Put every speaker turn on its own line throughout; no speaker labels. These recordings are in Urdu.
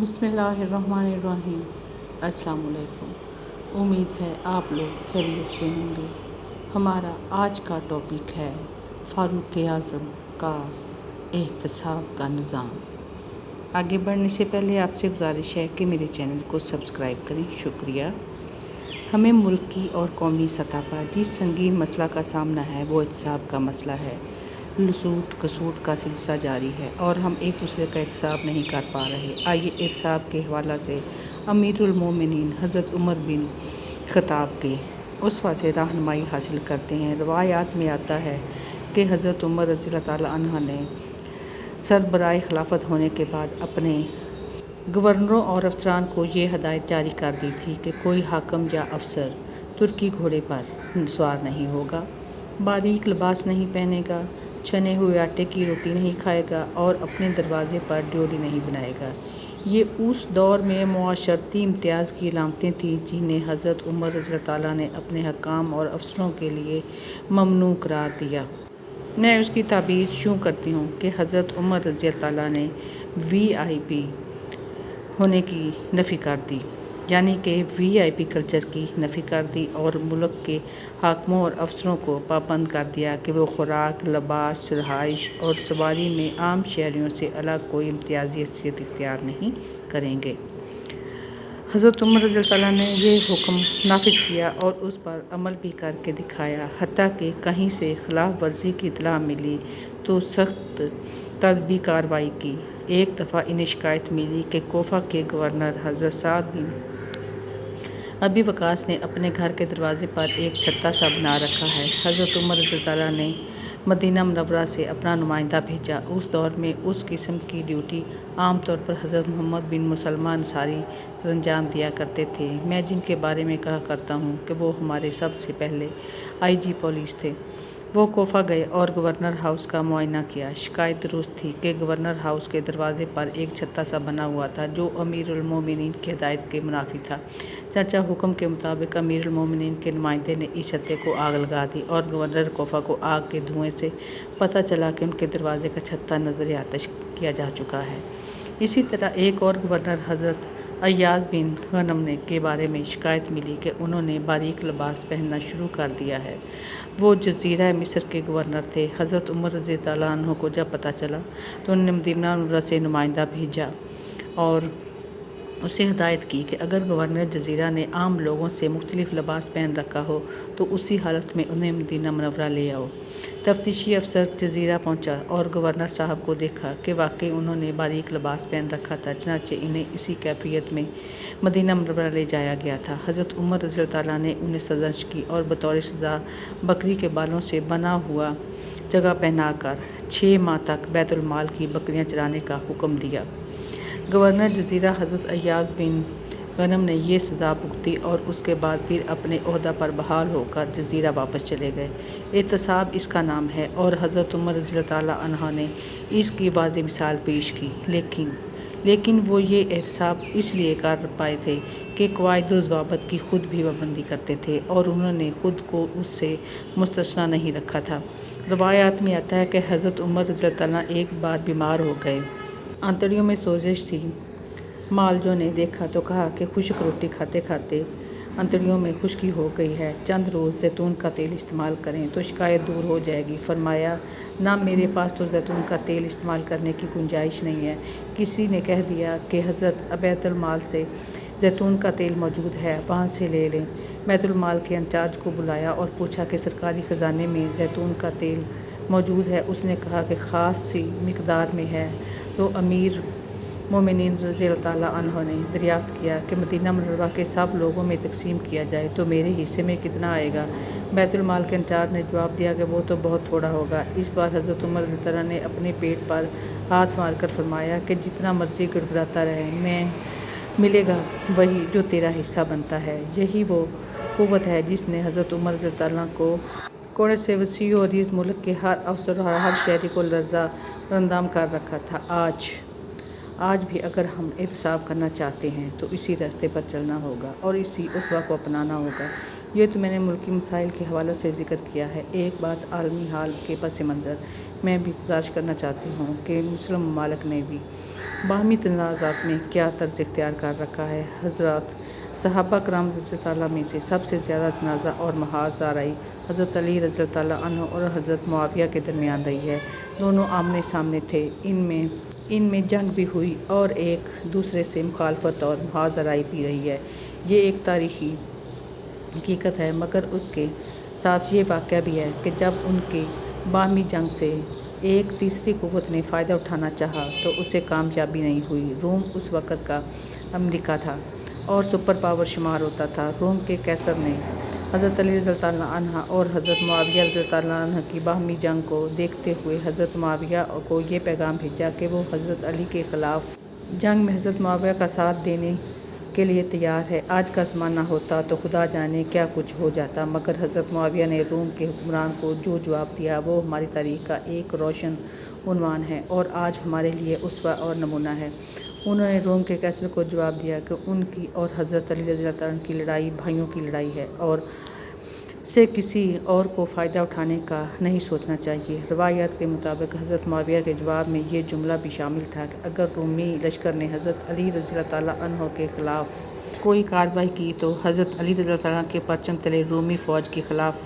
بسم اللہ الرحمن الرحیم۔ السلام علیکم۔ امید ہے آپ لوگ خیریت سے ہوں گے۔ ہمارا آج کا ٹاپک ہے فاروق اعظم کا احتساب کا نظام۔ آگے بڑھنے سے پہلے آپ سے گزارش ہے کہ میرے چینل کو سبسکرائب کریں۔ شکریہ۔ ہمیں ملکی اور قومی سطح پر جس سنگین مسئلہ کا سامنا ہے وہ احتساب کا مسئلہ ہے۔ لسوٹ کسوٹ کا سلسلہ جاری ہے اور ہم ایک دوسرے کا احتساب نہیں کر پا رہے۔ آئیے احتساب کے حوالے سے امیر المومنین حضرت عمر بن خطاب کے اسوہ سے رہنمائی حاصل کرتے ہیں۔ روایات میں آتا ہے کہ حضرت عمر رضی اللہ تعالیٰ عنہ نے سربراہ خلافت ہونے کے بعد اپنے گورنروں اور افسران کو یہ ہدایت جاری کر دی تھی کہ کوئی حاکم یا افسر ترکی گھوڑے پر سوار نہیں ہوگا، باریک لباس نہیں پہنے گا، چھنے ہوئے آٹے کی روٹی نہیں کھائے گا اور اپنے دروازے پر ڈیوری نہیں بنائے گا۔ یہ اس دور میں معاشرتی امتیاز کی علامتیں تھیں جنہیں حضرت عمر رضی اللہ تعالیٰ نے اپنے حکام اور افسروں کے لیے ممنوع قرار دیا۔ میں اس کی تعبیر یوں کرتی ہوں کہ حضرت عمر رضی اللہ تعالیٰ نے VIP ہونے کی نفی کر دی، یعنی کہ VIP کلچر کی نفی کر دی اور ملک کے حاکموں اور افسروں کو پابند کر دیا کہ وہ خوراک، لباس، رہائش اور سواری میں عام شہریوں سے الگ کوئی امتیازی حیثیت اختیار نہیں کریں گے۔ حضرت عمر رضی اللہ تعالیٰ نے یہ حکم نافذ کیا اور اس پر عمل بھی کر کے دکھایا، حتیٰ کہ کہیں سے خلاف ورزی کی اطلاع ملی تو سخت تادیبی کارروائی کی۔ ایک دفعہ انہیں شکایت ملی کہ کوفہ کے گورنر حضرت سعد بن ابی وقاص نے اپنے گھر کے دروازے پر ایک چھتا سا بنا رکھا ہے۔ حضرت عمر رضی اللہ تعالیٰ نے مدینہ منورہ سے اپنا نمائندہ بھیجا۔ اس دور میں اس قسم کی ڈیوٹی عام طور پر حضرت محمد بن مسلمہ انصاری انجام دیا کرتے تھے۔ میں جن کے بارے میں کہا کرتا ہوں کہ وہ ہمارے سب سے پہلے IG پولیس تھے، وہ کوفہ گئے اور گورنر ہاؤس کا معائنہ کیا۔ شکایت درست تھی کہ گورنر ہاؤس کے دروازے پر ایک چھتا سا بنا ہوا تھا جو امیر المومنین کی ہدایت کے منافی تھا۔ چنانچہ حکم کے مطابق امیر المومنین کے نمائندے نے اس چھتے کو آگ لگا دی اور گورنر کوفہ کو آگ کے دھوئیں سے پتہ چلا کہ ان کے دروازے کا چھتا نذر آتش کیا جا چکا ہے۔ اسی طرح ایک اور گورنر حضرت ایاز بن غنم کے بارے میں شکایت ملی کہ انہوں نے باریک لباس پہننا شروع کر دیا ہے۔ وہ جزیرہ مصر کے گورنر تھے۔ حضرت عمر رضی اللہ عنہ کو جب پتہ چلا تو انہوں نے مدینہ منورہ سے نمائندہ بھیجا اور اسے ہدایت کی کہ اگر گورنر جزیرہ نے عام لوگوں سے مختلف لباس پہن رکھا ہو تو اسی حالت میں انہیں مدینہ منورہ لے آؤ۔ تفتیشی افسر جزیرہ پہنچا اور گورنر صاحب کو دیکھا کہ واقعی انہوں نے باریک لباس پہن رکھا تھا، چنانچہ انہیں اسی کیفیت میں مدینہ منورہ لے جایا گیا تھا۔ حضرت عمر رضی اللہ تعالیٰ نے انہیں سرزنش کی اور بطور سزا بکری کے بالوں سے بنا ہوا جگہ پہنا کر 6 ماہ تک بیت المال کی بکریاں چرانے کا حکم دیا۔ گورنر جزیرہ حضرت ایاز بن غنم نے یہ سزا بھگتی اور اس کے بعد پھر اپنے عہدہ پر بحال ہو کر جزیرہ واپس چلے گئے۔ احتساب اس کا نام ہے اور حضرت عمر رضی اللہ تعالیٰ عنہ نے اس کی واضح مثال پیش کی، لیکن وہ یہ احتساب اس لیے کر پائے تھے کہ قواعد و ضوابط کی خود بھی پابندی کرتے تھے اور انہوں نے خود کو اس سے مستثنیٰ نہیں رکھا تھا۔ روایات میں آتا ہے کہ حضرت عمر رضی اللہ تعالیٰ ایک بار بیمار ہو گئے۔ آنتڑیوں میں سوزش تھی۔ معالجوں نے دیکھا تو کہا کہ خشک روٹی کھاتے کھاتے آنتڑیوں میں خشکی ہو گئی ہے، چند روز زیتون کا تیل استعمال کریں تو شکایت دور ہو جائے گی۔ فرمایا، نہ میرے پاس تو زیتون کا تیل استعمال کرنے کی گنجائش نہیں ہے۔ کسی نے کہہ دیا کہ حضرت بیت المال سے زیتون کا تیل موجود ہے، وہاں سے لے لیں۔ بیت المال کے انچارج کو بلایا اور پوچھا کہ سرکاری خزانے میں زیتون کا تیل موجود ہے؟ اس نے کہا کہ خاص سی مقدار میں ہے۔ تو امیر مومنین رضی اللہ تعالیٰ عنہ نے دریافت کیا کہ مدینہ منورہ کے سب لوگوں میں تقسیم کیا جائے تو میرے حصے میں کتنا آئے گا؟ بیت المال کے انچارج نے جواب دیا کہ وہ تو بہت تھوڑا ہوگا۔ اس بار حضرت عمر رضی اللہ عنہ نے اپنے پیٹ پر ہاتھ مار کر فرمایا کہ جتنا مرضی گڑگڑاتا رہے، میں ملے گا وہی جو تیرا حصہ بنتا ہے۔ یہی وہ قوت ہے جس نے حضرت عمر رضی اللہ عنہ کو کوڑے سے وسیع و عریض ملک کے ہر افسر اور ہر شہری کو لرزہ اندام کر رکھا تھا۔ آج بھی اگر ہم احتساب کرنا چاہتے ہیں تو اسی راستے پر چلنا ہوگا اور اسی اسوہ کو اپنانا ہوگا۔ یہ تو میں نے ملکی مسائل کے حوالے سے ذکر کیا ہے۔ ایک بات عالمی حال کے پس منظر میں بھی گزارش کرنا چاہتی ہوں کہ مسلم ممالک نے بھی باہمی تنازعات میں کیا طرز اختیار کر رکھا ہے۔ حضرات صحابہ کرام رضی اللہ تعالیٰ میں سے سب سے زیادہ تنازع اور محاذ آرائی حضرت علی رضی اللہ تعالیٰ عنہ اور حضرت معاویہ کے درمیان رہی ہے۔ دونوں آمنے سامنے تھے، ان میں جنگ بھی ہوئی اور ایک دوسرے سے مخالفت اور محاذ آرائی بھی رہی ہے۔ یہ ایک تاریخی حقیقت ہے، مگر اس کے ساتھ یہ واقعہ بھی ہے کہ جب ان کی باہمی جنگ سے ایک تیسری قوت نے فائدہ اٹھانا چاہا تو اسے کامیابی نہیں ہوئی۔ روم اس وقت کا امریکہ تھا اور سپر پاور شمار ہوتا تھا۔ روم کے قیصر نے حضرت علی رضی اللہ تعالیٰ عنہ اور حضرت معاویہ رضی اللہ تعالیٰ عنہ کی باہمی جنگ کو دیکھتے ہوئے حضرت معاویہ کو یہ پیغام بھیجا کہ وہ حضرت علی کے خلاف جنگ میں حضرت معاویہ کا ساتھ دینے کے لیے تیار ہے۔ آج کا زمانہ ہوتا تو خدا جانے کیا کچھ ہو جاتا، مگر حضرت معاویہ نے روم کے حکمران کو جو جواب دیا وہ ہماری تاریخ کا ایک روشن عنوان ہے اور آج ہمارے لیے اسوہ اور نمونہ ہے۔ انہوں نے روم کے قیصر کو جواب دیا کہ ان کی اور حضرت علی رضی اللہ عنہ کی لڑائی بھائیوں کی لڑائی ہے اور سے کسی اور کو فائدہ اٹھانے کا نہیں سوچنا چاہیے۔ روایات کے مطابق حضرت معاویہ کے جواب میں یہ جملہ بھی شامل تھا کہ اگر رومی لشکر نے حضرت علی رضی اللہ تعالیٰ عنہ کے خلاف کوئی کارروائی کی تو حضرت علی رضی اللہ تعالیٰ عنہ کے پرچم تلے رومی فوج کے خلاف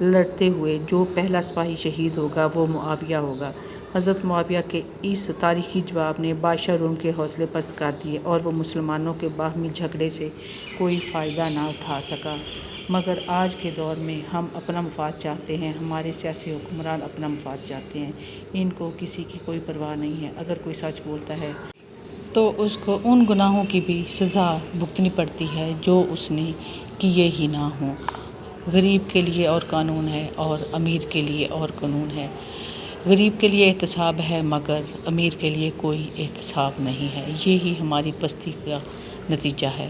لڑتے ہوئے جو پہلا سپاہی شہید ہوگا وہ معاویہ ہوگا۔ حضرت معاویہ کے اس تاریخی جواب نے بادشاہ روم کے حوصلے پست کر دیے اور وہ مسلمانوں کے باہمی جھگڑے سے کوئی فائدہ نہ اٹھا سکا۔ مگر آج کے دور میں ہم اپنا مفاد چاہتے ہیں، ہمارے سیاسی حکمران اپنا مفاد چاہتے ہیں، ان کو کسی کی کوئی پرواہ نہیں ہے۔ اگر کوئی سچ بولتا ہے تو اس کو ان گناہوں کی بھی سزا بھگتنی پڑتی ہے جو اس نے کیے ہی نہ ہوں۔ غریب کے لیے اور قانون ہے اور امیر کے لیے اور قانون ہے۔ غریب کے لیے احتساب ہے مگر امیر کے لیے کوئی احتساب نہیں ہے۔ یہی ہماری پستی کا نتیجہ ہے۔